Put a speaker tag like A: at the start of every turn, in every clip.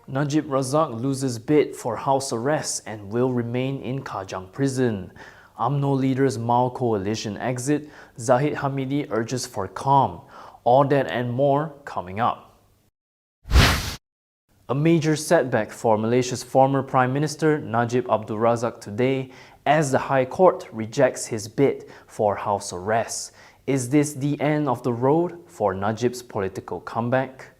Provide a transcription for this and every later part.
A: Najib Razak loses bid for house arrest and will remain in Kajang prison. UMNO leaders Mao coalition exit. Zahid Hamidi urges for calm. All that and more coming up. A major setback for Malaysia's former Prime Minister Najib Abdul Razak today as the High Court rejects his bid for house arrest. Is this the end of the road for Najib's political comeback?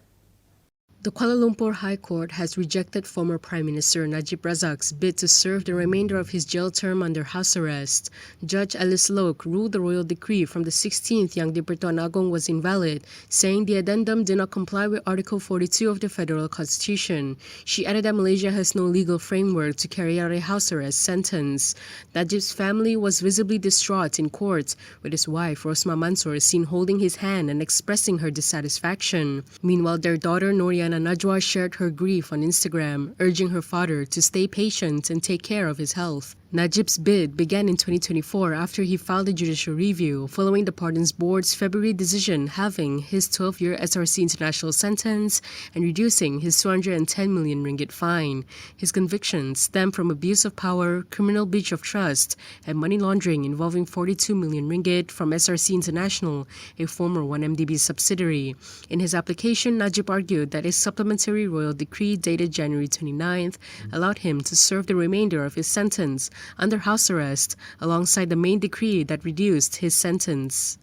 B: The Kuala Lumpur High Court has rejected former Prime Minister Najib Razak's bid to serve the remainder of his jail term under house arrest. Judge Alice Loke ruled the royal decree from the 16th Yang di-Pertuan Agong was invalid, saying the addendum did not comply with Article 42 of the Federal Constitution. She added that Malaysia has no legal framework to carry out a house arrest sentence. Najib's family was visibly distraught in court, with his wife Rosma Mansor seen holding his hand and expressing her dissatisfaction. Meanwhile, their daughter Noriana Najwa shared her grief on Instagram, urging her father to stay patient and take care of his health. Najib's bid began in 2024 after he filed a judicial review following the Pardons Board's February decision halving his 12-year SRC international sentence and reducing his 210 million ringgit fine. His convictions stem from abuse of power, criminal breach of trust, and money laundering involving 42 million ringgit from SRC International, a former 1MDB subsidiary. In his application, Najib argued that a supplementary royal decree dated January 29th allowed him to serve the remainder of his sentence under house arrest, alongside the main decree that reduced his sentence.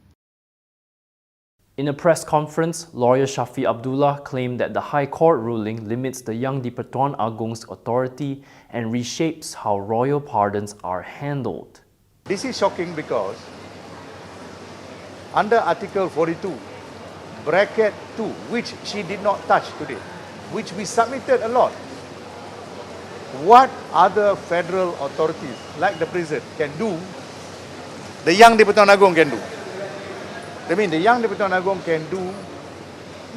A: In a press conference, lawyer Shafi Abdullah claimed that the High Court ruling limits the Yang di-Pertuan Agong's authority and reshapes how royal pardons are handled.
C: This is shocking because under Article 42, bracket 2, which she did not touch today, which we submitted a lot, what other federal authorities like the prison can do, the Yang di-Pertuan Agong can do. I mean, the Yang di-Pertuan Agong can do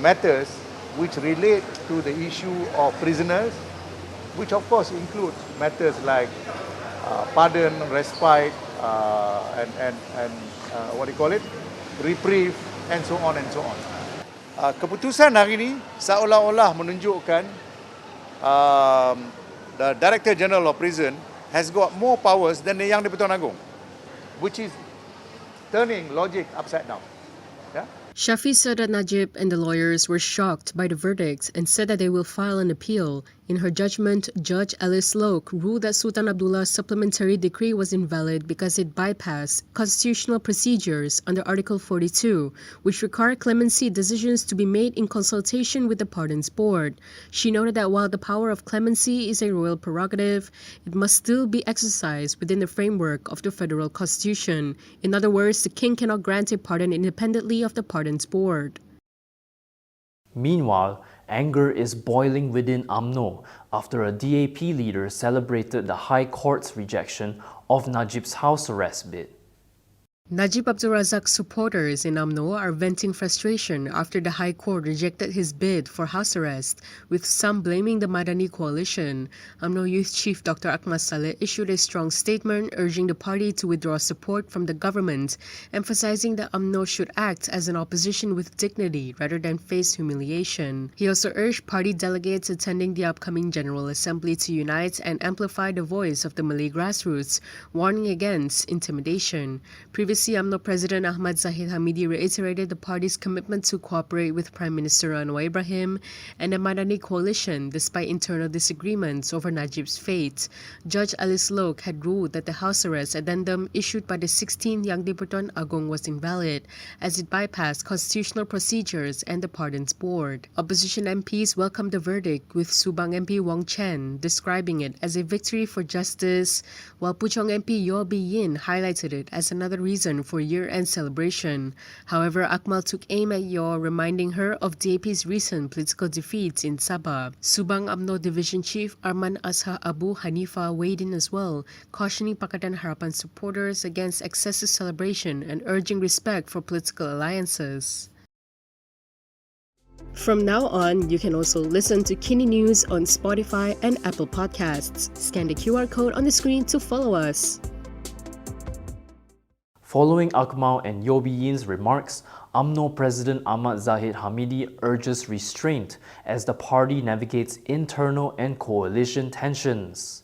C: matters which relate to the issue of prisoners, which of course includes matters like pardon, respite, and what do you call it, reprieve, and so on and so on. Keputusan hari ini seolah-olah menunjukkan the Director General of Prison has got more powers than the Yang di-Pertuan Agong, which is turning logic upside down. Yeah?
B: Shafi said that Najib and the lawyers were shocked by the verdict and said that they will file an appeal. In her judgment, Judge Alice Loke ruled that Sultan Abdullah's supplementary decree was invalid because it bypassed constitutional procedures under Article 42, which require clemency decisions to be made in consultation with the Pardons Board. She noted that while the power of clemency is a royal prerogative, it must still be exercised within the framework of the Federal Constitution. In other words, the king cannot grant a pardon independently of the Pardons Board.
A: Meanwhile, anger is boiling within UMNO after a DAP leader celebrated the High Court's rejection of Najib's house arrest bid.
B: Najib Abdul Razak's supporters in UMNO are venting frustration after the High Court rejected his bid for house arrest, with some blaming the Madani coalition. UMNO Youth Chief Dr. Akmal Saleh issued a strong statement urging the party to withdraw support from the government, emphasizing that UMNO should act as an opposition with dignity rather than face humiliation. He also urged party delegates attending the upcoming General Assembly to unite and amplify the voice of the Malay grassroots, warning against intimidation. Previously, UMNO President Ahmad Zahid Hamidi reiterated the party's commitment to cooperate with Prime Minister Anwar Ibrahim and the Madani coalition despite internal disagreements over Najib's fate. Judge Alice Loke had ruled that the house arrest addendum issued by the 16th Yang di-Pertuan Agong was invalid, as it bypassed constitutional procedures and the Pardons Board. Opposition MPs welcomed the verdict, with Subang MP Wong Chen describing it as a victory for justice, while Puchong MP Yo Bi Yin highlighted it as another reason for year-end celebration. However, Akmal took aim at Yo, reminding her of DAP's recent political defeats in Sabah. Subang UMNO Division Chief Arman Azhar Abu Hanifa weighed in as well, cautioning Pakatan Harapan supporters against excessive celebration and urging respect for political alliances. From now on, you can also listen to Kini News on Spotify and Apple Podcasts. Scan the QR code on the screen to follow us.
A: Following Akmal and Yo Bi Yin's remarks, UMNO President Ahmad Zahid Hamidi urges restraint as the party navigates internal and coalition tensions.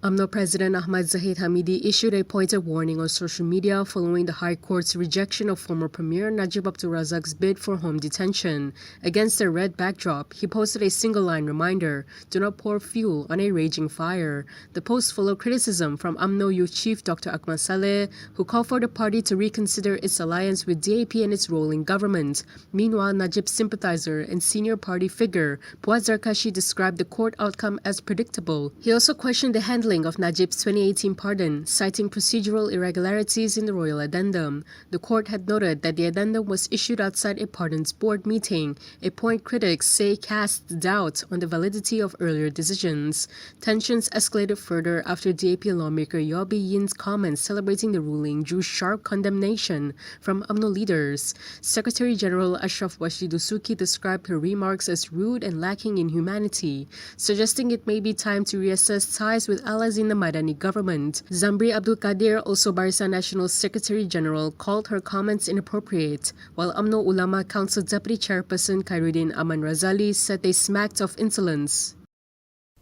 B: UMNO President Ahmad Zahid Hamidi issued a pointed warning on social media following the High Court's rejection of former Premier Najib Razak's bid for home detention. Against a red backdrop, he posted a single-line reminder, "Do not pour fuel on a raging fire." The post followed criticism from UMNO Youth Chief Dr. Akmal Saleh, who called for the party to reconsider its alliance with DAP and its role in government. Meanwhile, Najib's sympathizer and senior party figure, Puat Zarkashi, described the court outcome as predictable. He also questioned the handling of Najib's 2018 pardon, citing procedural irregularities in the royal addendum. The court had noted that the addendum was issued outside a pardons board meeting, a point critics say casts doubt on the validity of earlier decisions. Tensions escalated further after DAP lawmaker Yobi Yin's comments celebrating the ruling drew sharp condemnation from UMNO leaders. Secretary General Ashraf Washdi Dusuki described her remarks as rude and lacking in humanity, suggesting it may be time to reassess ties with allies in the Madani government. Zambri Abdul Qadir, also Barisan National Secretary General, called her comments inappropriate, while UMNO Ulama Council Deputy Chairperson Khairuddin Aman Razali said they smacked of insolence.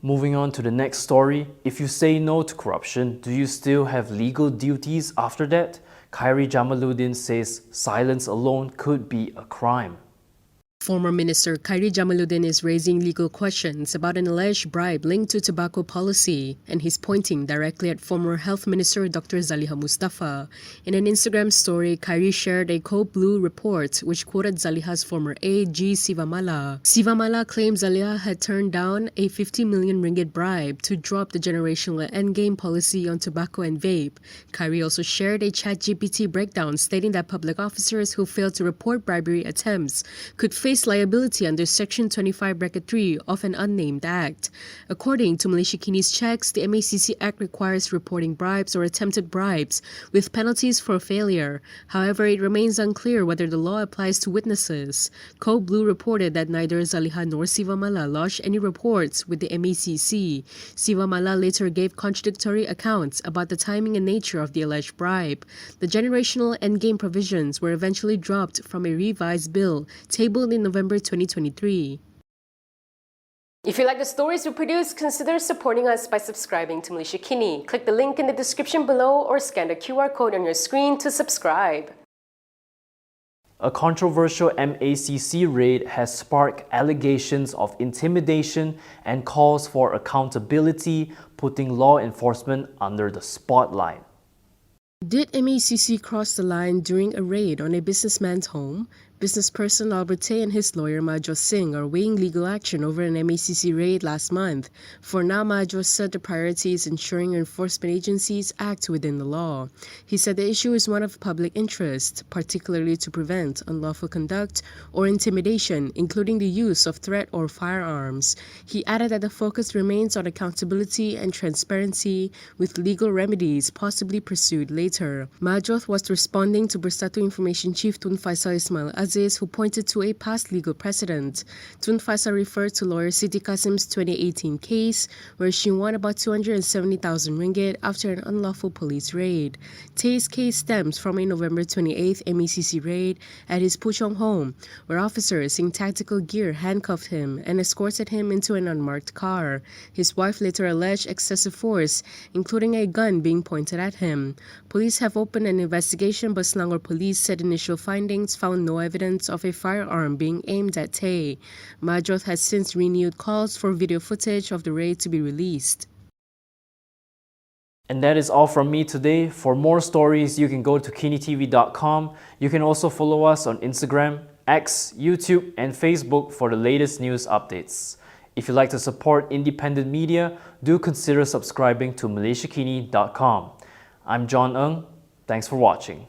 A: Moving on to the next story, if you say no to corruption, do you still have legal duties after that? Khairi Jamaluddin says silence alone could be a crime.
B: Former Minister Khairi Jamaluddin is raising legal questions about an alleged bribe linked to tobacco policy, and he's pointing directly at former Health Minister Dr. Zaliha Mustafa. In an Instagram story, Khairi shared a Code Blue report which quoted Zaliha's former aide G. Sivamala. Sivamala claims Zaliha had turned down a 50 million ringgit bribe to drop the generational endgame policy on tobacco and vape. Khairi also shared a ChatGPT breakdown stating that public officers who failed to report bribery attempts could face liability under Section 25 Bracket 3 of an unnamed act. According to Malaysia Kini's checks, the MACC Act requires reporting bribes or attempted bribes, with penalties for failure. However, it remains unclear whether the law applies to witnesses. Code Blue reported that neither Zaliha nor Sivamala lodged any reports with the MACC. Sivamala later gave contradictory accounts about the timing and nature of the alleged bribe. The generational endgame provisions were eventually dropped from a revised bill tabled in November 2023.
D: If you like the stories we produce, consider supporting us by subscribing to Malaysia Kini. Click the link in the description below or scan the QR code on your screen to subscribe.
A: A controversial MACC raid has sparked allegations of intimidation and calls for accountability, putting law enforcement under the spotlight.
B: Did MACC cross the line during a raid on a businessman's home? Businessperson Albert Tay and his lawyer Majos Singh are weighing legal action over an MACC raid last month. For now, Majos said the priority is ensuring enforcement agencies act within the law. He said the issue is one of public interest, particularly to prevent unlawful conduct or intimidation, including the use of threat or firearms. He added that the focus remains on accountability and transparency, with legal remedies possibly pursued later. Majos was responding to Bersatu Information Chief Tun Faisal Ismail Aziz, who pointed to a past legal precedent. Tun Faisal referred to lawyer Siti Kasim's 2018 case, where she won about 270,000 ringgit after an unlawful police raid. Tay's case stems from a November 28th MACC raid at his Puchong home, where officers in tactical gear handcuffed him and escorted him into an unmarked car. His wife later alleged excessive force, including a gun being pointed at him. Police have opened an investigation, but Selangor police said initial findings found no evidence of a firearm being aimed at Tay. Majos has since renewed calls for video footage of the raid to be released.
A: And that is all from me today. For more stories, you can go to Kinitv.com. You can also follow us on Instagram, X, YouTube, and Facebook for the latest news updates. If you'd like to support independent media, do consider subscribing to MalaysiaKini.com. I'm John Ng. Thanks for watching.